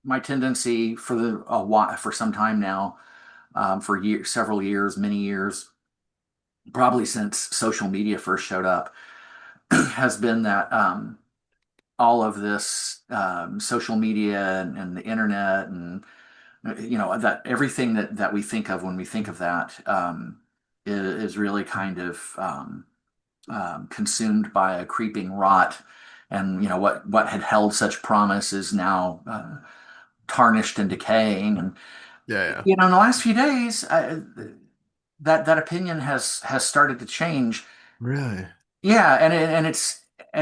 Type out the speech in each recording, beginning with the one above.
my tendency for for some time now, for several years, many years, probably since social media first showed up, has been that all of this social media and the internet and that everything that we think of when we think of that is really kind of consumed by a creeping rot, and what had held such promise is now tarnished and decaying. And Yeah, yeah. in the last few days, that opinion has started to change. Really? Yeah, and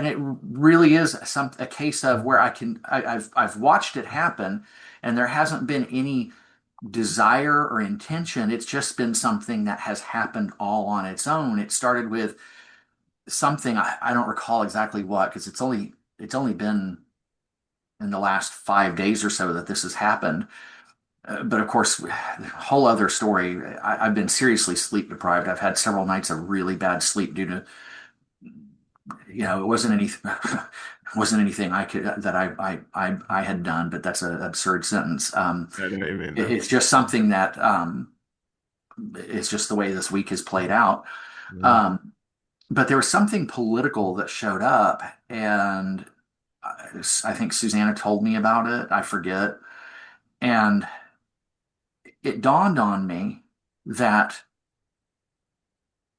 it really is a case of where I've watched it happen, and there hasn't been any desire or intention. It's just been something that has happened all on its own. It started with something I don't recall exactly what, because it's only been in the last 5 days or so that this has happened. But of course, whole other story. I've been seriously sleep deprived. I've had several nights of really bad sleep due to, it wasn't anything I could that I had done, but that's an absurd sentence. I know what you mean, though. It's just something that it's just the way this week has played out. Yeah. Um, but there was something political that showed up, and I think Susanna told me about it. I forget. And it dawned on me that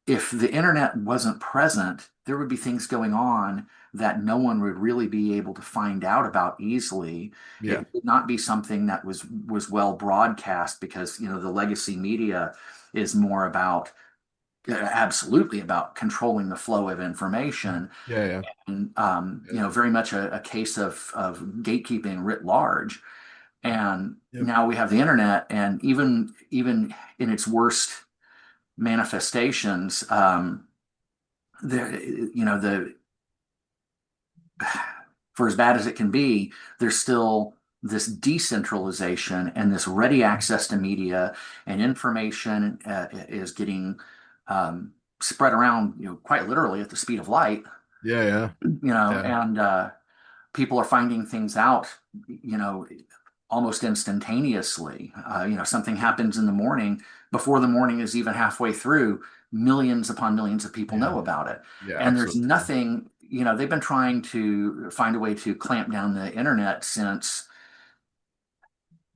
if the internet wasn't present, there would be things going on that no one would really be able to find out about easily. Yeah. It would not be something that was well broadcast, because the legacy media is more about absolutely about controlling the flow of information, Yeah, yeah. and Yeah. very much a case of gatekeeping writ large. And Yep. now we have the internet, and even in its worst manifestations, the for as bad as it can be, there's still this decentralization and this ready access to media, and information is getting spread around, quite literally at the speed of light, Yeah, yeah. Yeah. and people are finding things out, you know, almost instantaneously. Something happens in the morning before the morning is even halfway through. Millions upon millions of people Yeah. know about it, Yeah, and there's absolutely. nothing. They've been trying to find a way to clamp down the internet since,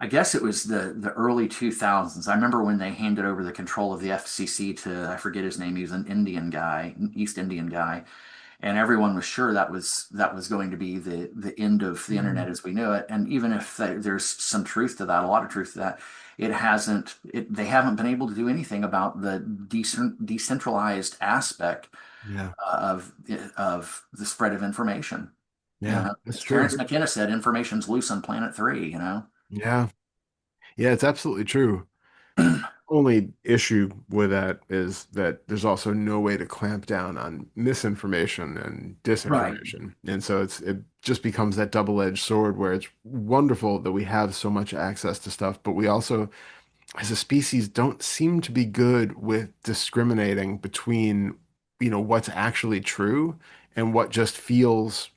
I guess it was the early 2000s. I remember when they handed over the control of the FCC to, I forget his name. He was an Indian guy, East Indian guy, and everyone was sure that was going to be the end of the internet Mhm. as we knew it. And even if there's some truth to that, a lot of truth to that, they haven't been able to do anything about the decentralized aspect Yeah. of the spread of information. Yeah, that's As true. Terrence McKenna said, information's loose on planet three. Yeah. Yeah, it's absolutely true. Only issue with that is that there's also no way to clamp down on misinformation and Right. disinformation. And so it just becomes that double-edged sword where it's wonderful that we have so much access to stuff, but we also, as a species, don't seem to be good with discriminating between, what's actually true and what just feels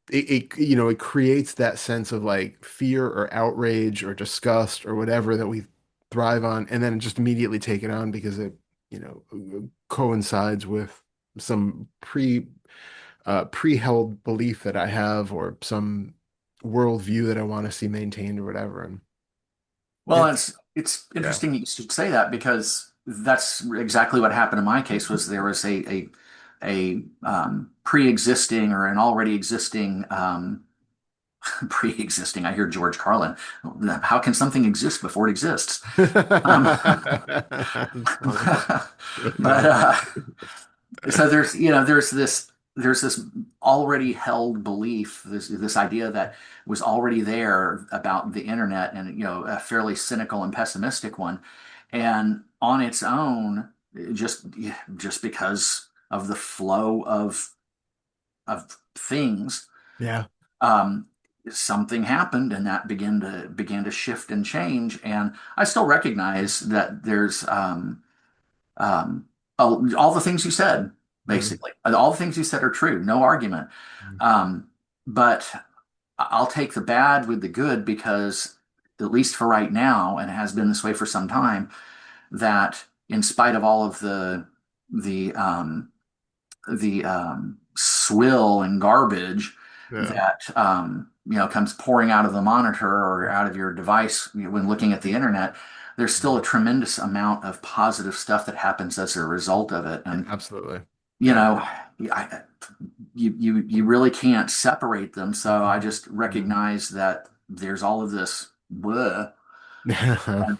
it creates that sense of like fear or outrage or disgust or whatever that we thrive on, and then just immediately take it on because it, coincides with some pre-held belief that I have or some worldview that I want to see maintained or whatever. And Well, it's it's yeah. interesting you should say that, because that's exactly what happened in my case. Was there was a pre-existing or an already existing pre-existing. I hear George Carlin. How can something exist before it exists? Um, It's funny. but so there's this already held belief, this idea that was already there about the internet, and a fairly cynical and pessimistic one, and on its own, just because of the flow of things, Yeah. um, something happened, and that began to shift and change. And I still recognize that there's um, all the things you said, Mhm. basically. All the things you said are true, no argument. Um, but I'll take the bad with the good because, at least for right now, and it has been this way for some time, that in spite of all of the swill and garbage Yeah. that comes pouring out of the monitor or out of your device when looking at the internet, there's still a tremendous amount of positive stuff that happens as a result of it. And Absolutely. you Yeah. know, I, you really can't separate them. So I just Mhm. recognize that there's all of this bleh. Yeah. And,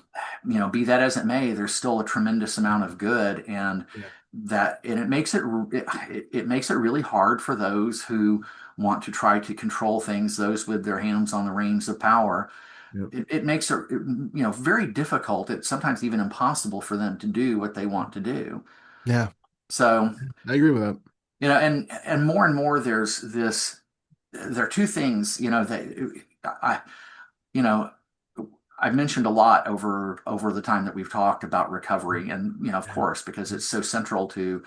be that as it may, there's still a tremendous amount of good, and it makes it makes it really hard for those who want to try to control things, those with their hands on the reins of power. Yep. It makes it, very difficult. It's sometimes even impossible for them to do what they want to do. Yeah. So, I agree with that. and more there's this. There are two things, that I, you know, I've mentioned a lot over the time that we've talked about recovery, and of Yeah. course, because it's so central to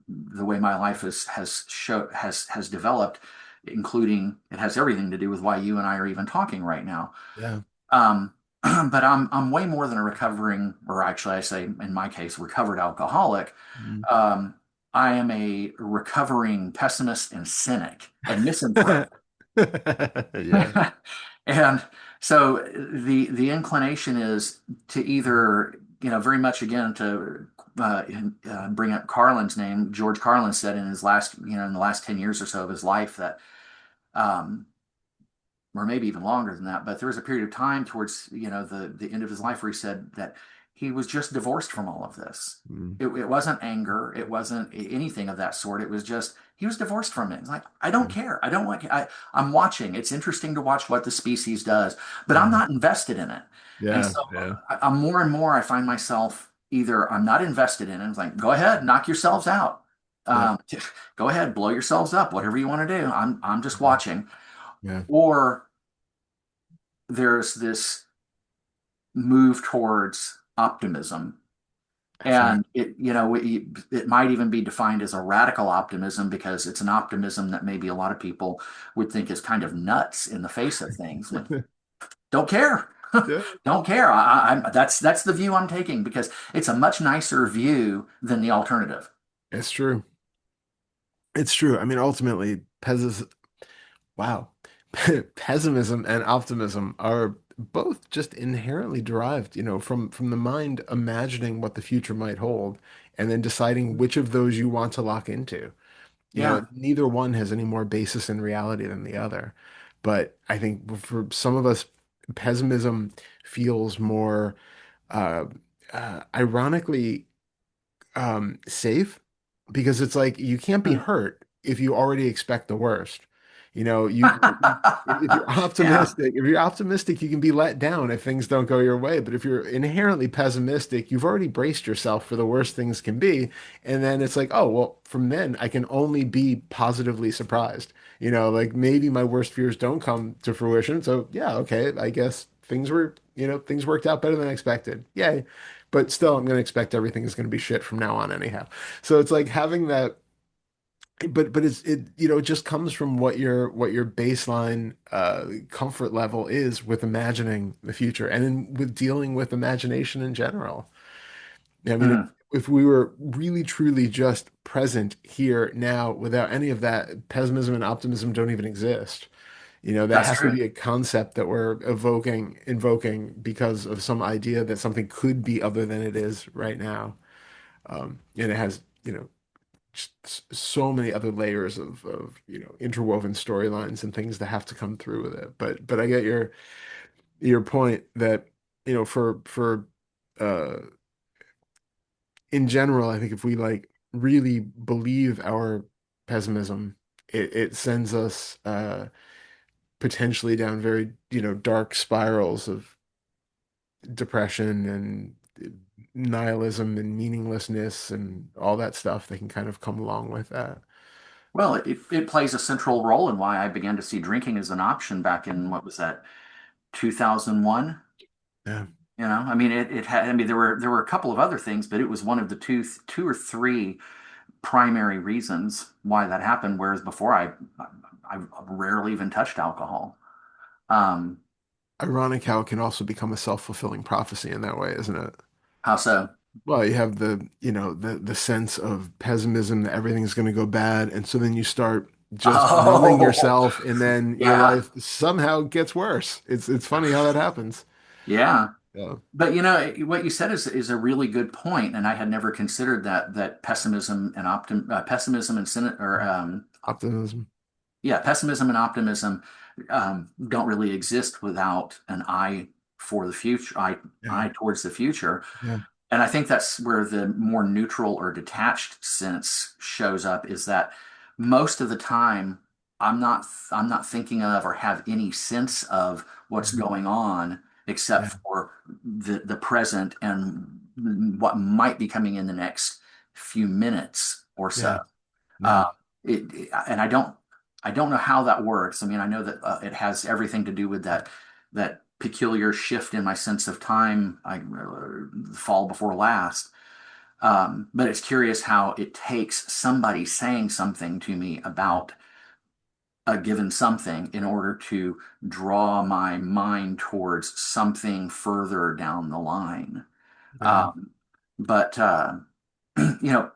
the way my life has developed, including it has everything to do with why you and I are even talking right now. Yeah. Um, but I'm way more than a recovering, or actually, I say in my case, recovered alcoholic. Mhm. Um, I am a recovering pessimist and cynic and misanthrope. Yeah. And so the inclination is to either, very much again to bring up Carlin's name. George Carlin said in his last, in the last 10 years or so of his life that, um, or maybe even longer than that, but there was a period of time towards, the end of his life where he said that he was just divorced from all of this. Mhm. It wasn't anger. It wasn't anything of that sort. It was just he was divorced from it. It's like, I don't care. I don't want. I'm watching. It's interesting to watch what the species does, but I'm Mhm. not invested in it. And Yeah. so Yeah. I'm more and more. I find myself either I'm not invested in it. It's like, go ahead, knock yourselves out. Yep. Um, Go ahead, blow yourselves up. Whatever you want to do. I'm just Mhm. watching. Yeah. Or there's this move towards optimism. That's right. And it might even be defined as a radical optimism because it's an optimism that maybe a lot of people would think is kind of nuts in the face of things. Like, don't care. Yeah. Don't care. That's the view I'm taking because it's a much nicer view than the alternative. It's true. It's true. I mean, ultimately, wow. Pessimism and optimism are both just inherently derived, from the mind imagining what the future might hold and then deciding which of those you want to lock into. Yeah. Neither one has any more basis in reality than the other. But I think for some of us, pessimism feels more uh, ironically safe because it's like you can't be Hmm. hurt if you already expect the worst. If you're Yeah. optimistic, you can be let down if things don't go your way. But if you're inherently pessimistic, you've already braced yourself for the worst things can be. And then it's like, oh, well, from then I can only be positively surprised. Like maybe my worst fears don't come to fruition. So yeah, okay, I guess things worked out better than expected. Yay. But still, I'm going to expect everything is going to be shit from now on anyhow. So it's like having that, but it just comes from what your baseline comfort level is with imagining the future and with dealing with imagination in general. I mean, Hmm. if we were really truly just present here now without any of that, pessimism and optimism don't even exist. That That's has to true. be a concept that we're invoking because of some idea that something could be other than it is right now. And it has, just so many other layers of interwoven storylines and things that have to come through with it. But I get your point that, for uh in general, I think if we like really believe our pessimism, it sends us potentially down very, dark spirals of depression and nihilism and meaninglessness and all that stuff that can kind of come along with that. Well, it plays a central role in why I began to see drinking as an option back in what was that, 2001? Yeah. I mean, it had. I mean, there were a couple of other things, but it was one of the two or three primary reasons why that happened. Whereas before, I rarely even touched alcohol. Um, Ironic how it can also become a self-fulfilling prophecy in that way, isn't it? how so? Well, you have the sense of pessimism that everything's going to go bad, and so then you start just numbing Oh, yourself, and then your yeah, life somehow gets worse. It's funny how that happens. yeah. Yeah. But what you said is a really good point, and I had never considered that pessimism and Optimism. pessimism and optimism don't really exist without an eye for the future, Yeah. eye towards the future. Yeah. And I think that's where the more neutral or detached sense shows up, is that most of the time I'm not thinking of or have any sense of what's Mhm. going on except Yeah. for the present and what might be coming in the next few minutes or so. Yeah. Uh, Yeah. and I don't know how that works. I mean, I know that it has everything to do with that peculiar shift in my sense of time. Fall before last. But it's curious how it takes somebody saying something to me about a given something in order to draw my mind towards something further down the line. Yeah. Um, but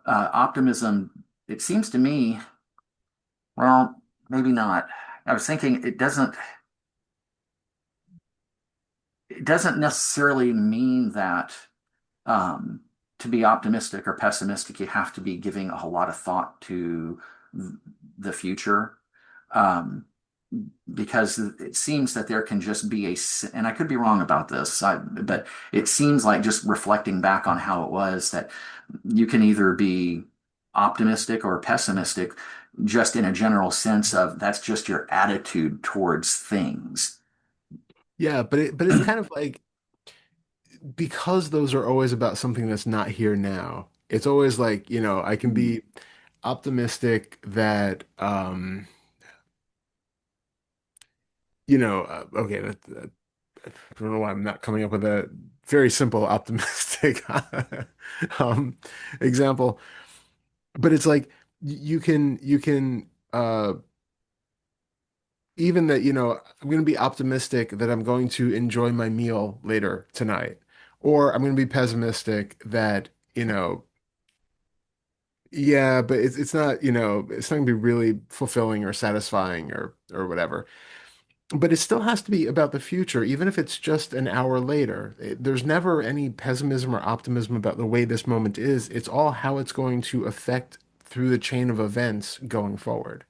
optimism. It seems to me, well, maybe not. I was thinking it doesn't necessarily mean that um, to be optimistic or pessimistic, you have to be giving a whole lot of thought to the future. Um, because it seems that there can just be and I could be wrong about this, but it seems like, just reflecting back on how it was, that you can either be optimistic or pessimistic, just in a general sense of that's just your attitude towards things. Yeah, but it's kind of like because those are always about something that's not here now. It's always like, I can Hmm. be optimistic that okay, I don't know why I'm not coming up with a very simple optimistic um example, but it's like you can even that, I'm going to be optimistic that I'm going to enjoy my meal later tonight, or I'm going to be pessimistic that, yeah, but it's not, it's not going to be really fulfilling or satisfying or whatever. But it still has to be about the future, even if it's just an hour later. There's never any pessimism or optimism about the way this moment is. It's all how it's going to affect through the chain of events going forward.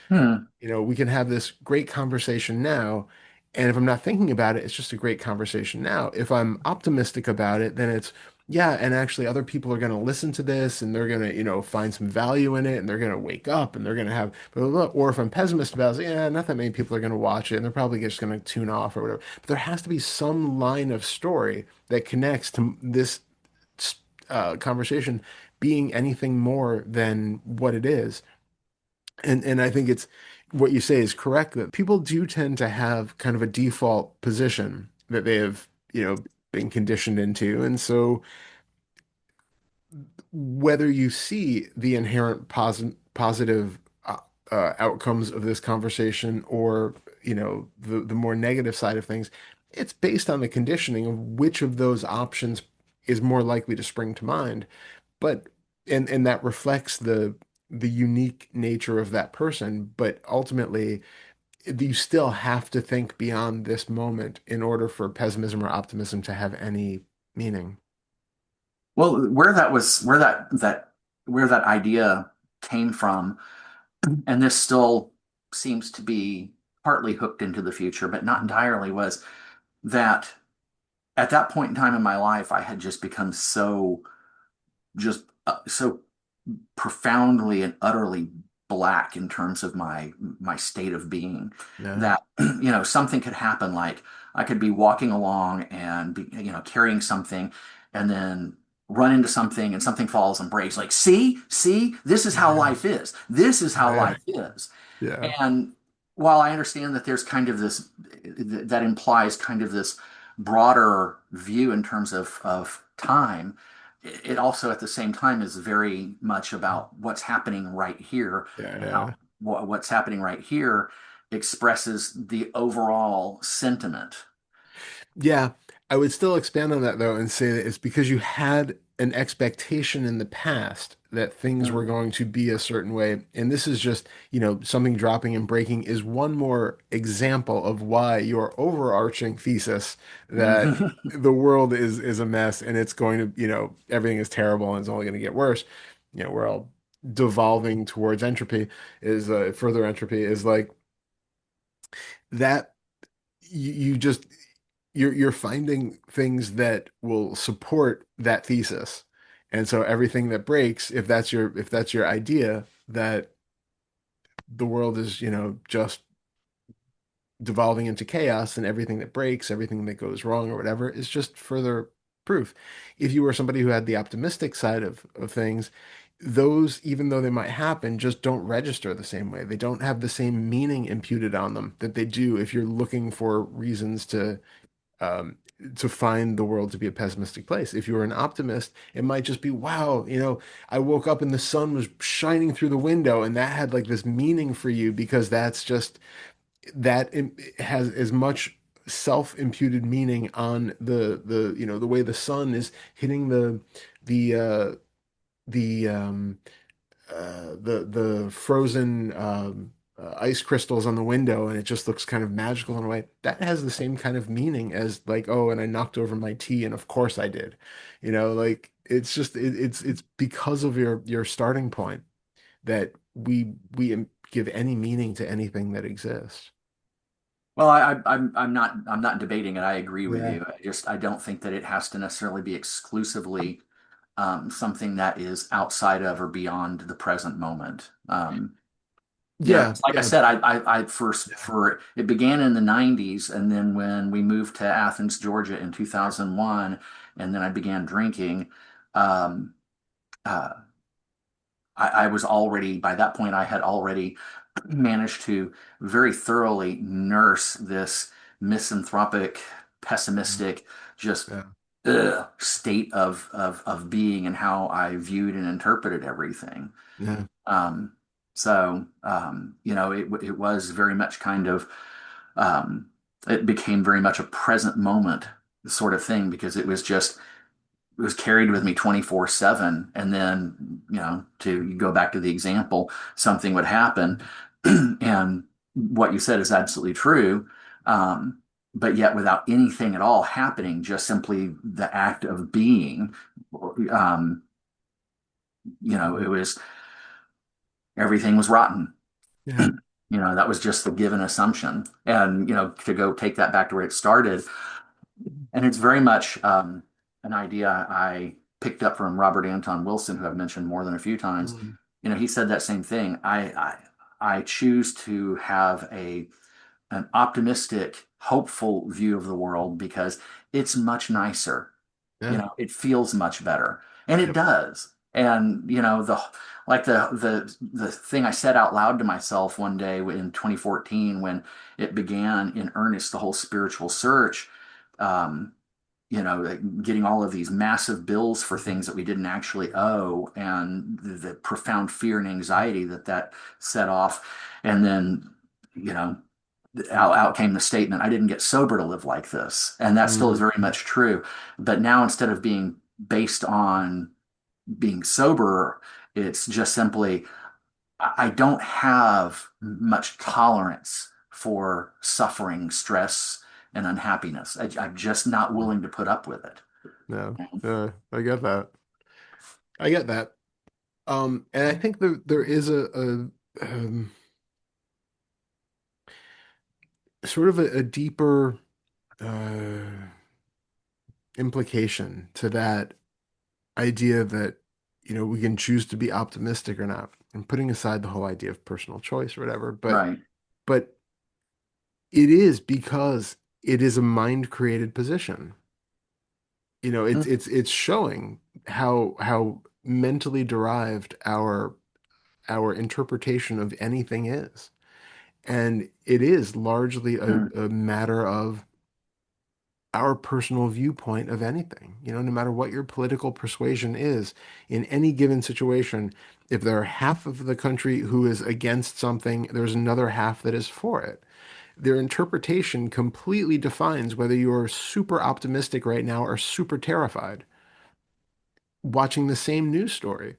Hmm. We can have this great conversation now, and if I'm not thinking about it, it's just a great conversation now. If I'm optimistic about it, then it's, yeah, and actually other people are going to listen to this and they're going to, find some value in it and they're going to wake up and they're going to have blah, blah, blah. Or if I'm pessimist about it, yeah, not that many people are going to watch it and they're probably just going to tune off or whatever. But there has to be some line of story that connects to this conversation being anything more than what it is. And I think it's what you say is correct that people do tend to have kind of a default position that they have, been conditioned into. And so whether you see the inherent positive outcomes of this conversation or, the more negative side of things, it's based on the conditioning of which of those options is more likely to spring to mind. But and that reflects the unique nature of that person. But ultimately, you still have to think beyond this moment in order for pessimism or optimism to have any meaning. Well, where that idea came from, and this still seems to be partly hooked into the future, but not entirely, was that at that point in time in my life, I had just become so profoundly and utterly black in terms of my state of being, Yeah. that something could happen, like I could be walking along and be carrying something, and then run into something and something falls and breaks, like, see, this is how Yeah. life is, this is how Yeah. life is. Yeah. And while I understand that there's kind of this, that implies kind of this broader view in terms of time, it also at the same time is very much about what's happening right here, Yeah. about Yeah. what's happening right here. expresses the overall sentiment. Yeah, I would still expand on that though and say that it's because you had an expectation in the past that things were Mhm. going to be a certain way. And this is just, something dropping and breaking is one more example of why your overarching thesis that the world is a mess and it's going to, everything is terrible and it's only going to get worse. We're all devolving towards entropy is further entropy is like that you just you're finding things that will support that thesis. And so everything that breaks, if that's your idea that the world is, just devolving into chaos and everything that breaks, everything that goes wrong or whatever is just further proof. If you were somebody who had the optimistic side of things, those, even though they might happen, just don't register the same way. They don't have the same meaning imputed on them that they do if you're looking for reasons um, to find the world to be a pessimistic place. If you're an optimist, it might just be, wow, I woke up and the sun was shining through the window, and that had like this meaning for you because that's just has as much self-imputed meaning on the way the sun is hitting the uh the the frozen ice crystals on the window, and it just looks kind of magical in a way. That has the same kind of meaning as like, oh, and I knocked over my tea, and of course I did. Like it's just it's because of your starting point that we give any meaning to anything that exists. Well, I'm not debating it. I agree with Yeah. you. I don't think that it has to necessarily be exclusively something that is outside of or beyond the present moment. Yeah, 'Cause like I yeah, said, I first for it began in the 90s, and then when we moved to Athens, Georgia in 2001, and then I began drinking. Um, uh, I was already, by that point, I had already managed to very thoroughly nurse this misanthropic, pessimistic, just yeah, state of being and how I viewed and interpreted everything. yeah. Um, it was very much kind of, um, it became very much a present moment sort of thing because it was carried with me 24/7. And then, to go back to the example, something would happen. And what you said is absolutely true. Um, but yet, without anything at all happening, just simply the act of being, um, it was everything was rotten. Yeah. That was just the given assumption. And, to go take that back to where it started, and it's very much an idea I picked up from Robert Anton Wilson, who I've mentioned more than a few times. Mm. He said that same thing. I choose to have an optimistic, hopeful view of the world because it's much nicer. Yeah. It feels much better, and it Yep. does. And the thing I said out loud to myself one day in 2014 when it began in earnest, the whole spiritual search. Um, getting all of these massive bills for things that we didn't actually owe, and the profound fear and anxiety that set off. And then, you know, out came the statement, I didn't get sober to live like this. And that still is Mm. very much true. But now, instead of being based on being sober, it's just simply, I don't have much tolerance for suffering, stress, and unhappiness. I'm just not willing to put up with it. No. I get that. I get that. And I think there is a sort of a deeper uh, implication to that idea that we can choose to be optimistic or not, and putting aside the whole idea of personal choice or whatever. Right. But it is because it is a mind created position. It's showing how mentally derived our interpretation of anything is. And it is largely a matter of our personal viewpoint of anything. You know, no matter what your political persuasion is, in any given situation, if there are half of the country who is against something, there's another half that is for it. Their interpretation completely defines whether you're super optimistic right now or super terrified watching the same news story,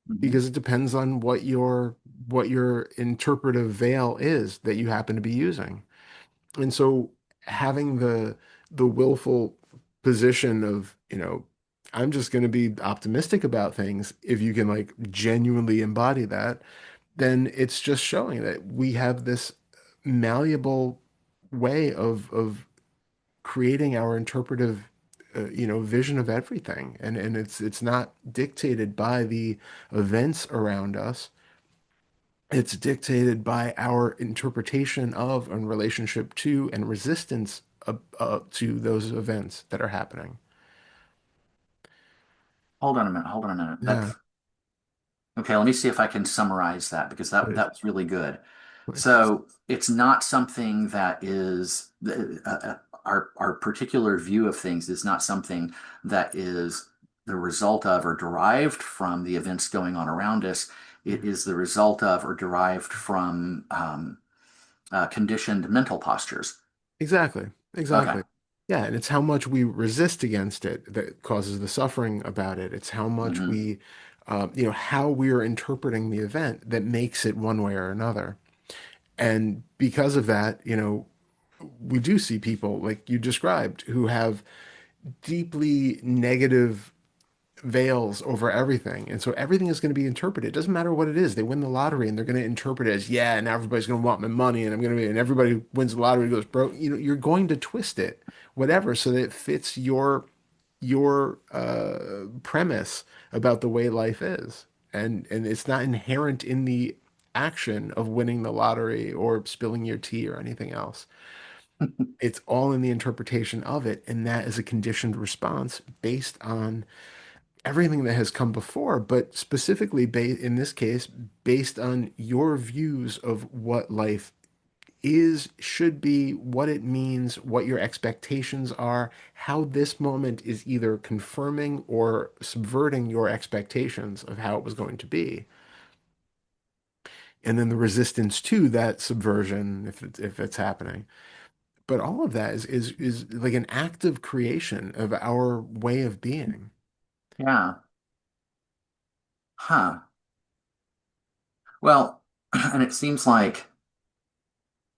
Mhm. because it depends on what your interpretive veil is that you happen to be using. And so having the willful position of, I'm just going to be optimistic about things, if you can like genuinely embody that, then it's just showing that we have this malleable way of creating our interpretive vision of everything, and it's not dictated by the events around us. It's dictated by our interpretation of and relationship to and resistance to those events that are happening. Hold on a minute. Hold on a minute. Yeah, Okay, let me see if I can summarize that because please, that was really good. please. So it's not something that is our particular view of things is not something that is the result of or derived from the events going on around us. It is the result of or derived from conditioned mental postures. Exactly, Okay. exactly. Yeah, and it's how much we resist against it that causes the suffering about it. It's how much Hmm. how we're interpreting the event that makes it one way or another. And because of that, we do see people like you described who have deeply negative veils over everything. And so everything is going to be interpreted. It doesn't matter what it is. They win the lottery and they're going to interpret it as, yeah, and everybody's going to want my money and I'm going to be, and everybody who wins the lottery goes broke. You're going to twist it, whatever, so that it fits your premise about the way life is. And it's not inherent in the action of winning the lottery or spilling your tea or anything else. It's all in the interpretation of it, and that is a conditioned response based on everything that has come before, but specifically in this case, based on your views of what life is, should be, what it means, what your expectations are, how this moment is either confirming or subverting your expectations of how it was going to be. And then the resistance to that subversion, if it's happening. But all of that is like an active creation of our way of being. Yeah. Huh. Well, and it seems like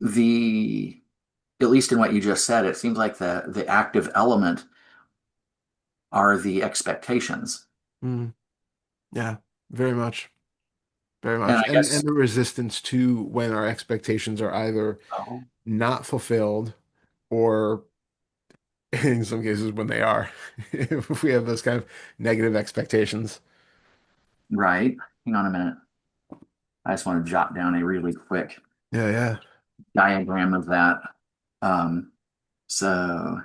the at least in what you just said, it seems like the active element are the expectations. Mm, yeah, very much. Very And much. I And guess, the resistance to when our expectations are either oh, not fulfilled or in some cases when they are. If we have those kind of negative expectations. right. Hang on a minute. I just want to jot down a really quick Yeah, yeah. diagram of that. Um, so,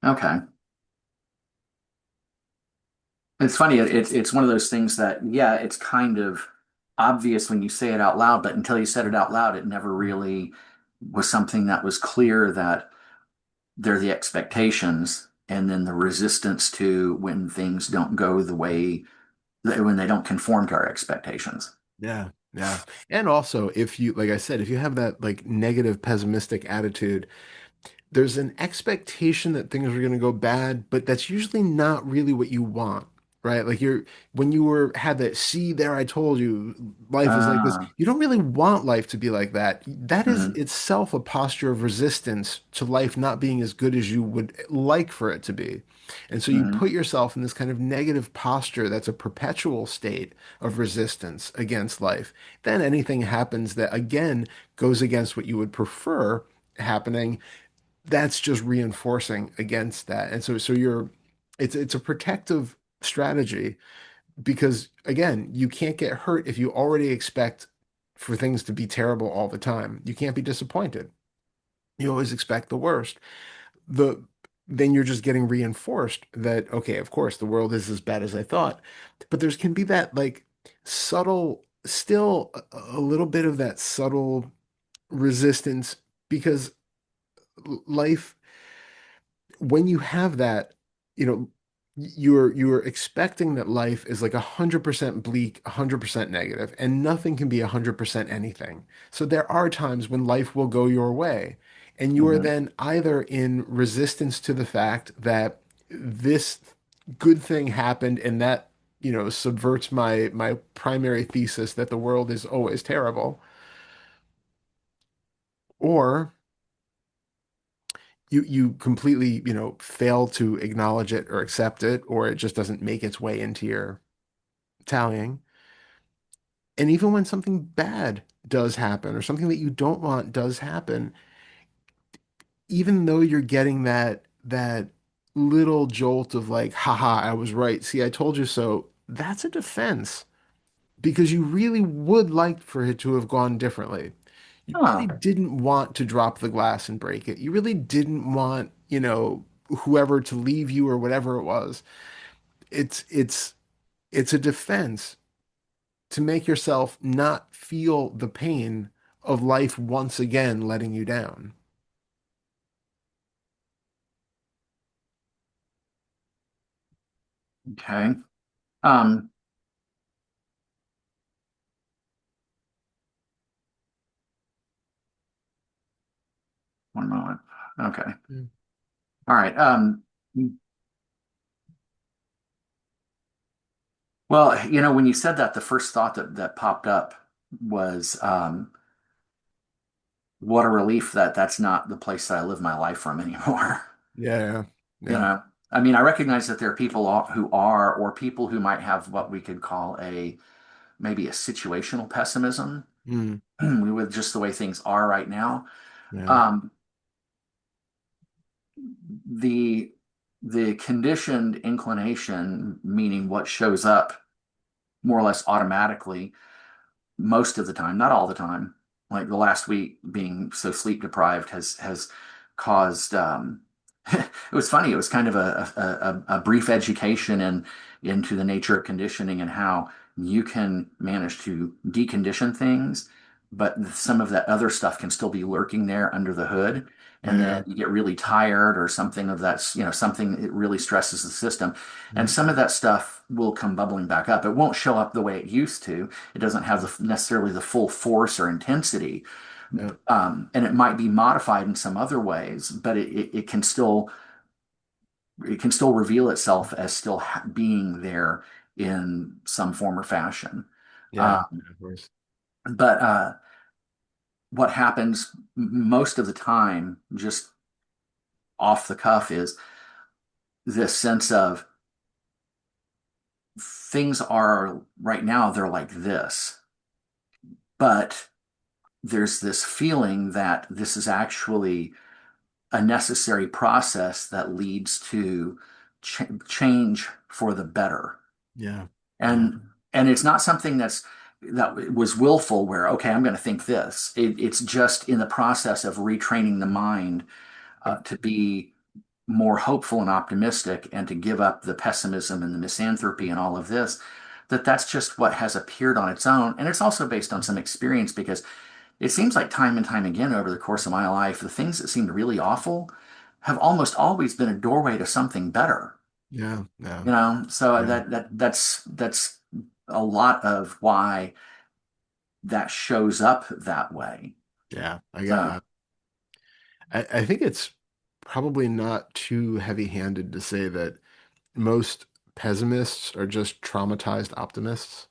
okay. It's funny. It's one of those things that, yeah, it's kind of obvious when you say it out loud, but until you said it out loud, it never really was something that was clear that they're the expectations and then the resistance to when things don't go the way when they don't conform to our expectations. Yeah, yeah. And also, if you, like I said, if you have that like negative, pessimistic attitude, there's an expectation that things are going to go bad, but that's usually not really what you want, right? Like when you had that, see there, I told you, life is like this. Uh, You don't really want life to be like that. That is mhm, itself a posture of resistance to life not being as good as you would like for it to be. And so you mhm. put yourself in this kind of negative posture that's a perpetual state of resistance against life. Then anything happens that again goes against what you would prefer happening, that's just reinforcing against that. And so it's a protective strategy because again, you can't get hurt if you already expect for things to be terrible all the time. You can't be disappointed. You always expect the worst. The Then you're just getting reinforced that, okay, of course, the world is as bad as I thought. But there's can be that like subtle, still a little bit of that subtle resistance because life, when you have that, you know, you're expecting that life is like 100% bleak, 100% negative, and nothing can be 100% anything. So there are times when life will go your way, and you are Mhm. then either in resistance to the fact that this good thing happened and that, subverts my primary thesis that the world is always terrible, or you completely, fail to acknowledge it or accept it, or it just doesn't make its way into your tallying. And even when something bad does happen or something that you don't want does happen, even though you're getting that little jolt of like, haha, I was right. See, I told you so. That's a defense because you really would like for it to have gone differently. You really Huh. didn't want to drop the glass and break it. You really didn't want, whoever to leave you or whatever it was. It's it's it's a defense to make yourself not feel the pain of life once again letting you down. Okay. Um, One moment. Okay. Mm. All right. Well, when you said that, the first thought that popped up was, what a relief that that's not the place that I live my life from anymore. Yeah, You yeah, know, I mean, I recognize that there are people who are, or people who might have what we could call maybe a situational pessimism mm, with just the way things are right now. yeah, Um, the the conditioned inclination, meaning what shows up more or less automatically most of the time, not all the time. Like the last week being so sleep deprived has caused. It was funny. It was kind of a brief education into the nature of conditioning and how you can manage to decondition things, but some of that other stuff can still be lurking there under the hood. And then yeah, you get really tired or something of that's, something that really stresses the system. And mm, some of that stuff will come bubbling back up. It won't show up the way it used to. It doesn't have necessarily the full force or intensity, yeah, and it might be modified in some other ways, but it can still reveal itself as still being there in some form or fashion. yeah, Um, of course. but what happens most of the time, just off the cuff, is this sense of things are right now, they're like this, but there's this feeling that this is actually a necessary process that leads to change for the better. Yeah, yeah, And it's not something that was willful where, okay, I'm going to think this. It's just in the process of retraining the mind to be more hopeful and optimistic and to give up the pessimism and the misanthropy and all of this, that's just what has appeared on its own. And it's also based on some experience because it seems like time and time again over the course of my life, the things that seemed really awful have almost always been a doorway to something better. yeah, yeah, So yeah, that's a lot of why that shows up that way. yeah. So I think it's probably not too heavy-handed to say that most pessimists are just traumatized optimists.